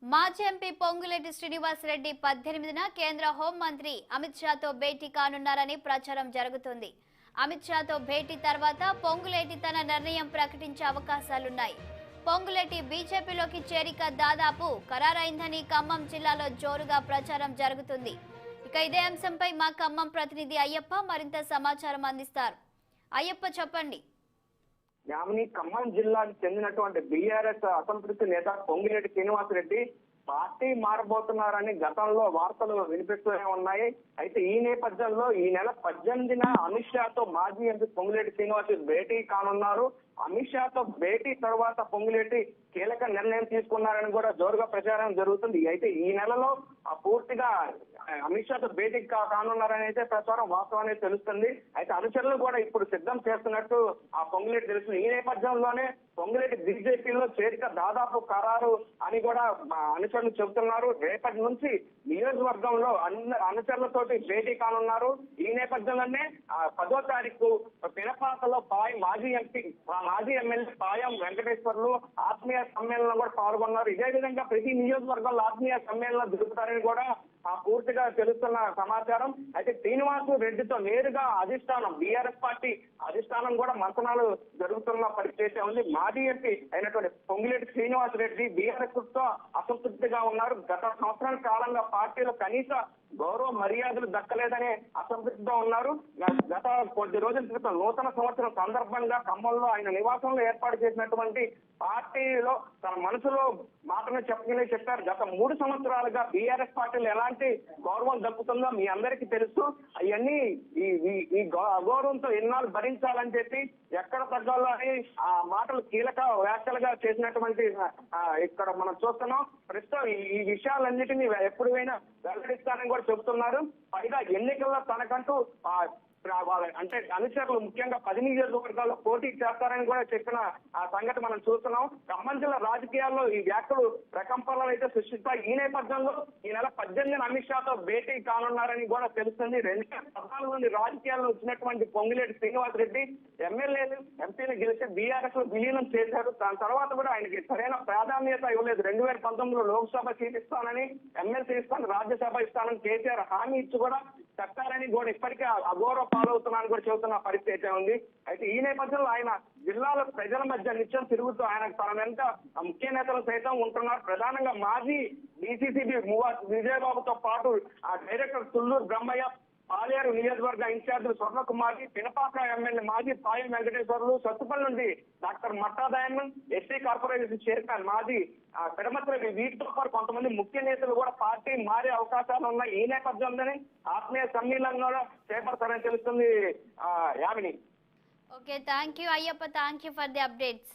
మాజీ ఎంపీ పొంగులేటి శ్రీనివాస్ రెడ్డి 18న కేంద్ర హోంమంత్రి అమిత్ షాతో భేటీ కానున్నారని ప్రచారం జరుగుతుంది. అమిత్ షాతో భేటీ తర్వాత పొంగులేటి తన నిర్ణయం ప్రకటించే అవకాశాలున్నాయి. పొంగులేటి బీజేపీలోకి చేరిక దాదాపు ఖరారైందని ఖమ్మం జిల్లాలో జోరుగా ప్రచారం జరుగుతుంది. ఇక ఇదే అంశంపై మా ఖమ్మం ప్రతినిధి అయ్యప్ప మరింత సమాచారం అందిస్తారు. అయ్యప్ప చెప్పండి. యామిని ఖమ్మం జిల్లాకు చెందినటువంటి బీఆర్ఎస్ అసంతృప్తి నేత పొంగిరెడ్డి శ్రీనివాస్ రెడ్డి పార్టీ మారబోతున్నారని గతంలో వార్తలు వినిపిస్తూనే ఉన్నాయి. అయితే ఈ నేపథ్యంలో ఈ నెల 18న అమిత్ షాతో మాజీ ఎంపీ పొంగులేటి శ్రీనివాస్ భేటీ కానున్నారు. అమిత్ షాతో భేటీ తర్వాత పొంగులేటి కీలక నిర్ణయం తీసుకున్నారని కూడా జోరుగా ప్రచారం జరుగుతుంది. అయితే ఈ నెలలో పూర్తిగా అమిత్ షాతో భేటీ కానున్నారని అయితే ప్రచారం వాస్తవాన్ని తెలుస్తుంది. అయితే అనుచరులు కూడా ఇప్పుడు సిద్ధం చేస్తున్నట్టు ఆ పొంగులేటి తెలుస్తుంది. ఈ నేపథ్యంలోనే పొంగులేటి బీజేపీలో చేరిక దాదాపు ఖరారు అని కూడా అనుచరులు చెబుతున్నారు. రేపటి నుంచి నియోజకవర్గంలో అనుచరులతోటి భేటీ కానున్నారు. ఈ నేపథ్యంలోనే 10వ తారీఖు పినపాకలో మాజీ ఎమ్మెల్యే పాయం వెంకటేశ్వర్లు ఆత్మీయ సమ్మేళనం కూడా పాల్గొన్నారు. ఇదే విధంగా ప్రతి నియోజకవర్గంలో ఆత్మీయ సమ్మేళనం జరుగుతారని కూడా పూర్తిగా తెలుస్తున్న సమాచారం. అయితే శ్రీనివాస్ రెడ్డితో నేరుగా అధిష్టానం బీఆర్ఎస్ పార్టీ అధిష్టానం కూడా మంతనాలు జరుగుతున్న పరిస్థితి ఉంది. మాజీ ఎంపీ అయినటువంటి పొంగులేటి శ్రీనివాస్ రెడ్డి బీఆర్ఎస్ తో అసంతృప్తిగా ఉన్నారు. గత సంవత్సరాల కాలంగా పార్టీలో కనీస గౌరవ మర్యాదలు దక్కలేదనే అసంతృప్తితో ఉన్నారు. గత కొద్ది రోజుల క్రితం నూతన సంవత్సరం సందర్భంగా ఖమ్మంలో ఆయన నివాసంలో ఏర్పాటు చేసినటువంటి పార్టీలో తన మనసులో మాటను చెప్పారు. గత 3 సంవత్సరాలుగా బీఆర్ఎస్ పార్టీలో ఎలాంటి గౌరవం దక్కుతుందో మీ అందరికీ తెలుసు. అవన్నీ ఈ అగౌరవంతో ఎన్నాళ్ళు భరించాలని చెప్పి ఎక్కడ తగ్గాలో అని ఆ మాటలు కీలక వ్యాఖ్యలుగా చేసినటువంటి ఇక్కడ మనం చూస్తున్నాం. ప్రస్తుతం ఈ విషయాలన్నిటినీ ఎప్పుడైనా వెల్లడిస్తానని కూడా చెబుతున్నారు. పైగా ఎన్నికల్లో తనకంటూ అంటే అనుచరులు ముఖ్యంగా 10 నియోజకవర్గాల్లో పోటీ చేస్తారని కూడా చెప్పిన ఆ సంగతి మనం చూస్తున్నాం. ఖమ్మం జిల్లా రాజకీయాల్లో ఈ వ్యాఖ్యలు ప్రకంపనలు అయితే సృష్టిస్తాయి. ఈ నేపథ్యంలో ఈ నెల 18న అమిత్ షాతో భేటీ కానున్నారని కూడా తెలుస్తుంది. 2014 నుండి రాజకీయాల్లో వచ్చినటువంటి పొంగులేటి శ్రీనివాస్ రెడ్డి ఎమ్మెల్యేలు ఎంపీలు గెలిచి బీఆర్ఎస్ లో విలీనం చేశారు. దాని తర్వాత కూడా ఆయనకి సరైన ప్రాధాన్యత ఇవ్వలేదు. 2019లో లోక్సభ సీట్ ఇస్తానని, ఎమ్మెల్సీ ఇస్తాను, రాజ్యసభ ఇస్తానని కేసీఆర్ హామీ ఇచ్చి కూడా చట్టాలని కూడా ఇప్పటికే అగౌరవ పాలవుతున్నారని కూడా చెబుతున్న పరిస్థితి అయితే ఉంది. అయితే ఈ నేపథ్యంలో ఆయన జిల్లాలో ప్రజల మధ్య నిత్యం తిరుగుతూ ఆయన తన వెంట ముఖ్య నేతలు సైతం ఉంటున్నారు. ప్రధానంగా మాజీ డీసీసీబీ విజయబాబుతో పాటు ఆ డైరెక్టర్ తుళ్లూరు బ్రహ్మయ్య, పాలేరు నియోజకవర్గ ఇన్ఛార్జి స్వర్ణకుమారి, పినపాక ఎమ్మెల్యే మాజీ పాయం వెంకటేశ్వర్లు, సత్తుపల్లి నుండి డాక్టర్ మట్టాదయన్, ఎస్సీ కార్పొరేషన్ చైర్మన్ మాజీ పెడమత్రి, వీటితో పాటు కొంతమంది ముఖ్య నేతలు కూడా పార్టీ మారే అవకాశాలు ఉన్నాయి. ఈ నేపథ్యంలోనే ఆత్మీయ సమ్మేళనం కూడా చేపడతారని తెలుస్తుంది. Yamini. Okay, thank you Ayyappa, thank you for the updates.